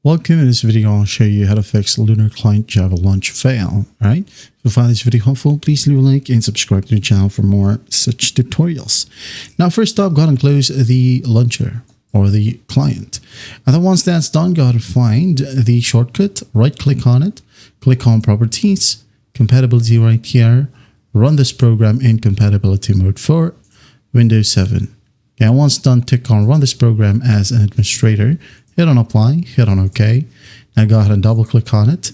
Welcome. In this video, I'll show you how to fix Lunar Client Java launch fail. Alright, if you find this video helpful, please leave a like and subscribe to the channel for more such tutorials. Now, first up, go ahead and close the launcher or the client. And then once that's done, go ahead and find the shortcut, right click on it, click on Properties, Compatibility right here, run this program in compatibility mode for Windows 7. Okay, once done, tick on Run this program as an administrator. Hit on Apply, hit on OK. Now go ahead and double click on it.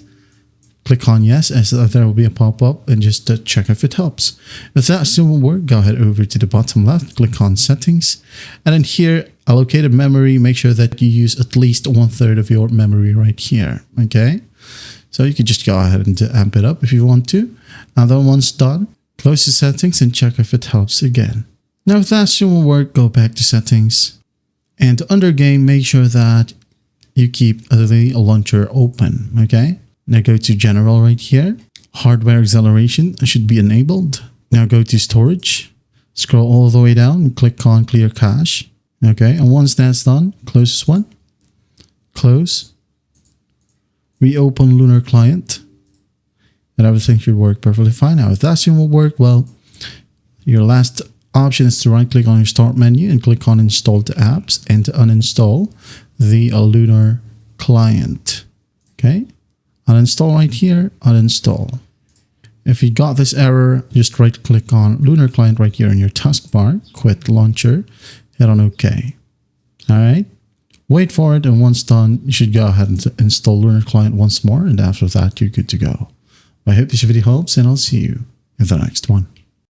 Click on Yes, as there will be a pop-up, and just check if it helps. If that still won't work, go ahead over to the bottom left, click on Settings. And then here, allocated memory, make sure that you use at least 1/3 of your memory right here. Okay, so you could just go ahead and amp it up if you want to. And then once done, close the settings and check if it helps again. Now, if that still won't work, go back to Settings. And under Game, make sure that you keep the launcher open, okay? Now go to General right here. Hardware acceleration should be enabled. Now go to Storage. Scroll all the way down and click on Clear Cache, okay? And once that's done, close this one. Close. Reopen Lunar Client. And everything should work perfectly fine. Now, if that still won't work, well, your last option is to right click on your start menu and click on Install the apps and to uninstall the Lunar Client. Okay, uninstall right here, uninstall. If you got this error, just right click on Lunar Client right here in your taskbar, quit launcher, hit on OK. All right, wait for it, and once done, you should go ahead and install Lunar Client once more, and after that, you're good to go. I hope this video helps, and I'll see you in the next one.